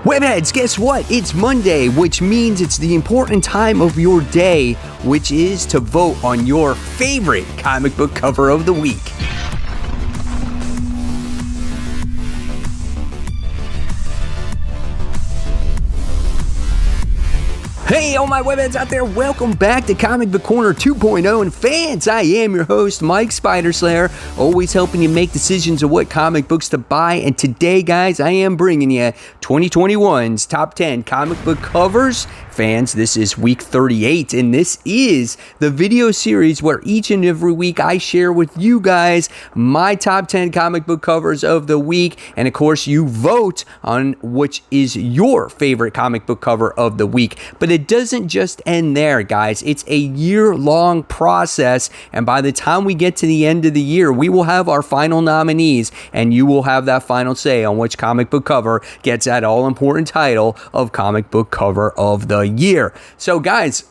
Webheads, guess what? It's Monday, which means it's the important time of your day, which is to vote on your favorite comic book cover of the week. Hey, all my webheads out there, welcome back to Comic Book Corner 2.0. And fans, I am your host, Mike Spiderslayer, always helping you make decisions of what comic books to buy. And today, guys, I am bringing you 2021's top 10 comic book covers. Fans, this is week 38, and this is the video series where each and every week I share with you guys my top 10 comic book covers of the week. And of course, you vote on which is your favorite comic book cover of the week. But it doesn't just end there, guys. It's a year-long process, and by the time we get to the end of the year, we will have our final nominees, and you will have that final say on which comic book cover gets that all-important title of comic book cover of the year. So, guys,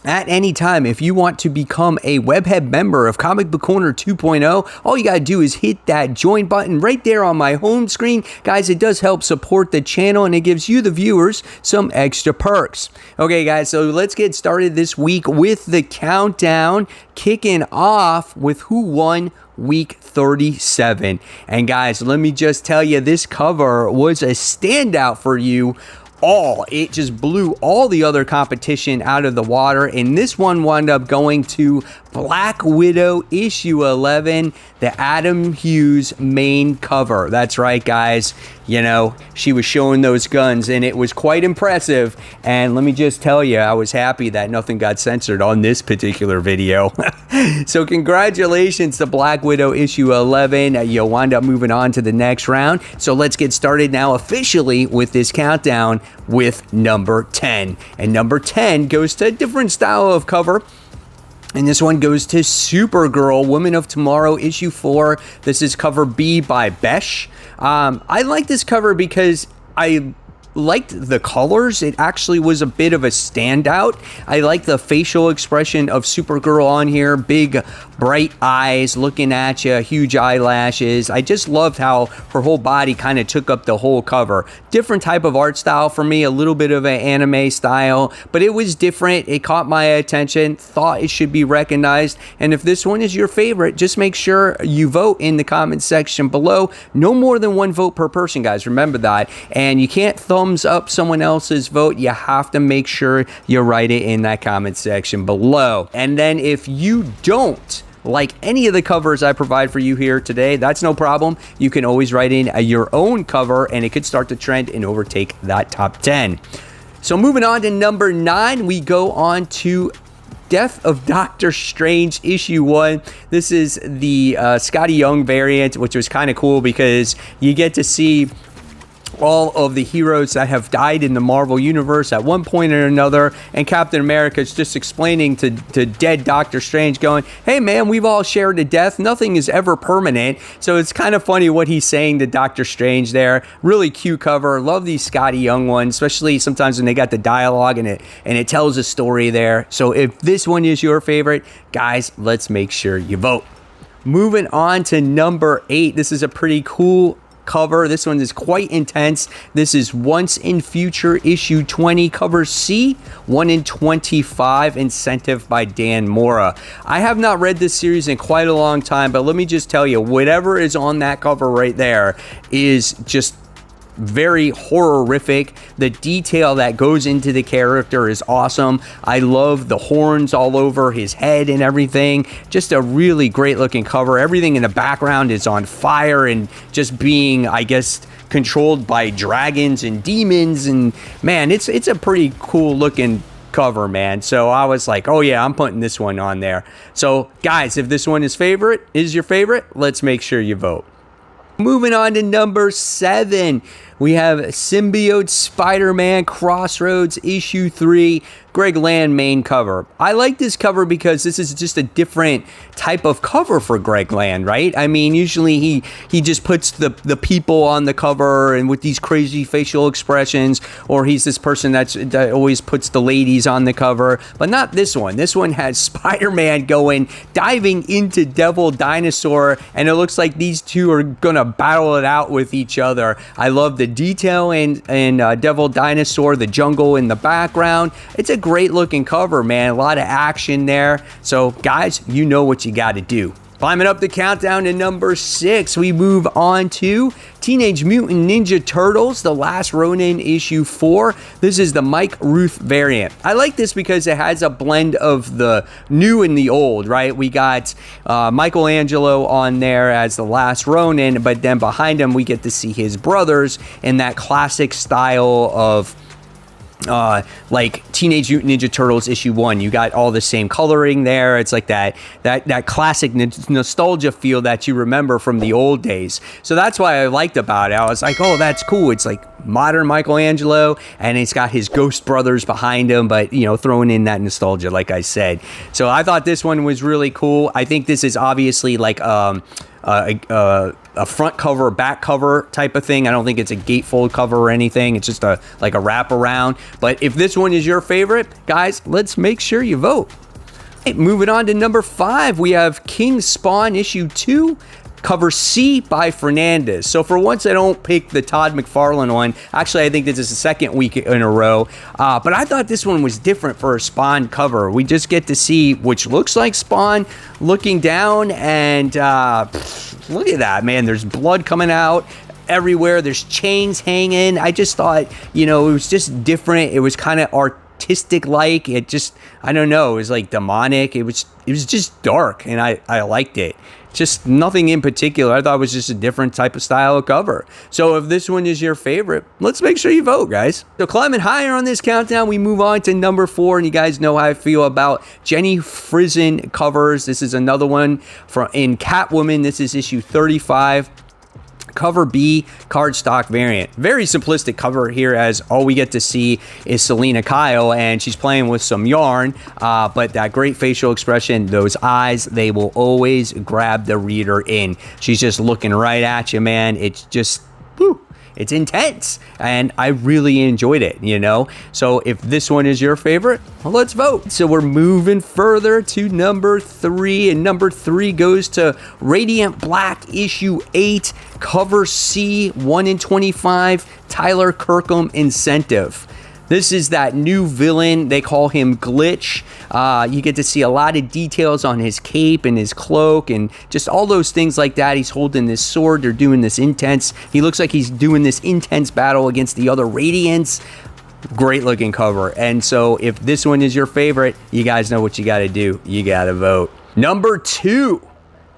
at any time, if you want to become a Webhead member of Comic Book Corner 2.0, all you gotta do is hit that join button right there on my home screen. Guys, it does help support the channel and it gives you, the viewers, some extra perks. Okay, guys, so let's get started this week with the countdown, kicking off with who won week 37. And guys, let me just tell you, this cover was a standout for you. It just blew all the other competition out of the water, and this one wound up going to Black Widow issue 11, the Adam Hughes main cover. That's right, guys. You know, she was showing those guns, and it was quite impressive. And let me just tell you, I was happy that nothing got censored on this particular video. So congratulations to Black Widow issue 11. You'll wind up moving on to the next round. So let's get started now officially with this countdown with number 10. And number 10 goes to a different style of cover. And this one goes to Supergirl, Women of Tomorrow, issue 4. This is cover B by Besh. I like this cover because I liked the colors. It actually was a bit of a standout. I like the facial expression of Supergirl on here. Big, bright eyes looking at you, huge eyelashes. I just loved how her whole body kind of took up the whole cover. Different type of art style for me, a little bit of an anime style, but it was different. It caught my attention, thought it should be recognized. And if this one is your favorite, just make sure you vote in the comment section below. No more than one vote per person, guys. Remember that. And you can't thumbs up someone else's vote. You have to make sure you write it in that comment section below. And then if you don't like any of the covers I provide for you here today, that's no problem. You can always write in your own cover and it could start to trend and overtake that top 10. So moving on to number 9, we go on to Death of Doctor Strange issue 1. This is the Scotty Young variant, which was kind of cool because you get to see all of the heroes that have died in the Marvel Universe at one point or another, and Captain America is just explaining to dead Doctor Strange, going, hey man, we've all shared a death, nothing is ever permanent. So it's kind of funny what he's saying to Doctor Strange there. Really cute cover. Love these Scotty Young ones, especially sometimes when they got the dialogue and it tells a story there. So if this one is your favorite, guys, let's make sure you vote. Moving on to number 8. This is a pretty cool cover. This one is quite intense. This is Once in Future issue 20, cover C, 1 in 25, incentive by Dan Mora. I have not read this series in quite a long time, but let me just tell you, whatever is on that cover right there is just very horrific. The detail that goes into the character is awesome. I love the horns all over his head and everything. Just a really great looking cover. Everything in the background is on fire and just being, I guess, controlled by dragons and demons. And man, it's a pretty cool looking cover, man. So I was like, oh yeah, I'm putting this one on there. So guys, if this one is your favorite, let's make sure you vote. Moving on to number 7, we have Symbiote Spider-Man Crossroads issue 3, Greg Land main cover. I like this cover because this is just a different type of cover for Greg Land, right? I mean, usually he just puts the people on the cover and with these crazy facial expressions, or he's this person that always puts the ladies on the cover, but not this one. This one has Spider-Man diving into Devil Dinosaur, and it looks like these two are gonna battle it out with each other. I love the detail in Devil Dinosaur, the jungle in the background. It's a great looking cover, man. A lot of action there. So guys, you know what you got to do. Climbing up the countdown to number 6, we move on to Teenage Mutant Ninja Turtles, The Last Ronin issue 4. This is the Mike Ruth variant. I like this because it has a blend of the new and the old, right? We got Michelangelo on there as The Last Ronin, but then behind him we get to see his brothers in that classic style of like Teenage Mutant Ninja Turtles issue 1. You got all the same coloring there. It's like that classic nostalgia feel that you remember from the old days. So that's why I liked about it. I was like, oh, that's cool. It's like modern Michelangelo, and it's got his ghost brothers behind him, but you know, throwing in that nostalgia, like I said. So I thought this one was really cool. I think this is obviously like a front cover, back cover type of thing. I don't think it's a gatefold cover or anything. It's just like a wraparound. But if this one is your favorite, guys, let's make sure you vote. Hey, moving on to number 5, we have King Spawn issue 2. Cover C by Fernandez. So for once, I don't pick the Todd McFarlane one. Actually, I think this is the second week in a row. But I thought this one was different for a Spawn cover. We just get to see, which looks like Spawn looking down, and look at that, man. There's blood coming out everywhere. There's chains hanging. I just thought, you know, it was just different. It was kind of artistic like. It just, I don't know, it was like demonic. It was just dark, and I liked it. Just nothing in particular. I thought it was just a different type of style of cover. So if this one is your favorite, let's make sure you vote, guys. So climbing higher on this countdown, we move on to number 4, and you guys know how I feel about Jenny Frison covers. This is another one in Catwoman. This is issue 35. Cover B, cardstock variant. Very simplistic cover here, as all we get to see is Selena Kyle, and she's playing with some yarn, but that great facial expression, those eyes, they will always grab the reader in. She's just looking right at you, man. It's just, whew, it's intense, and I really enjoyed it, you know? So if this one is your favorite, well, let's vote. So we're moving further to number 3, and number 3 goes to Radiant Black issue 8, cover C, 1 in 25, Tyler Kirkham incentive. This is that new villain. They call him Glitch. You get to see a lot of details on his cape and his cloak and just all those things like that. He's holding this sword. They're doing this intense. He looks like he's doing this intense battle against the other Radiants. Great looking cover. And so if this one is your favorite, you guys know what you got to do. You got to vote. Number 2.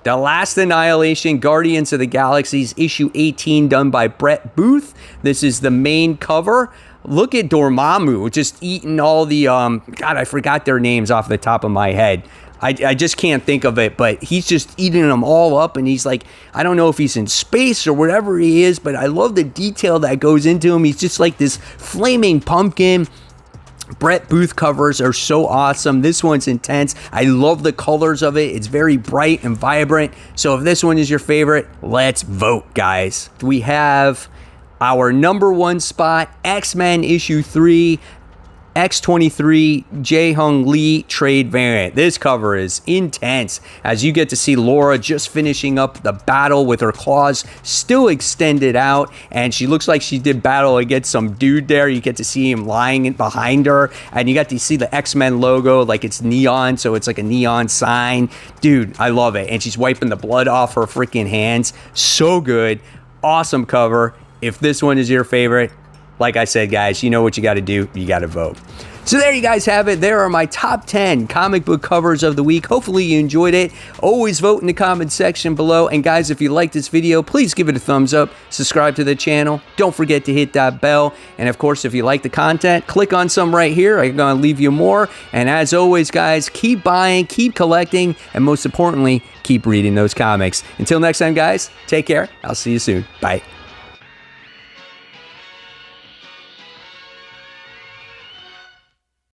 The Last Annihilation, Guardians of the Galaxies, issue 18, done by Brett Booth. This is the main cover. Look at Dormammu just eating all the, God, I forgot their names off the top of my head. I just can't think of it, but he's just eating them all up, and he's like, I don't know if he's in space or whatever he is, but I love the detail that goes into him. He's just like this flaming pumpkin. Brett Booth covers are so awesome. This one's intense. I love the colors of it. It's very bright and vibrant. So if this one is your favorite, let's vote, guys. We have our number 1 spot, X-Men issue 3, X-23 Jae-Hung Lee trade variant. This cover is intense, as you get to see Laura just finishing up the battle with her claws still extended out, and she looks like she did battle against some dude there. You get to see him lying behind her, and you got to see the X-Men logo, like it's neon, so it's like a neon sign. Dude, I love it. And she's wiping the blood off her freaking hands. So good. Awesome cover. If this one is your favorite, like I said, guys, you know what you got to do. You got to vote. So there you guys have it. There are my top 10 comic book covers of the week. Hopefully you enjoyed it. Always vote in the comment section below. And guys, if you like this video, please give it a thumbs up. Subscribe to the channel. Don't forget to hit that bell. And of course, if you like the content, click on some right here. I'm going to leave you more. And as always, guys, keep buying, keep collecting, and most importantly, keep reading those comics. Until next time, guys, take care. I'll see you soon. Bye.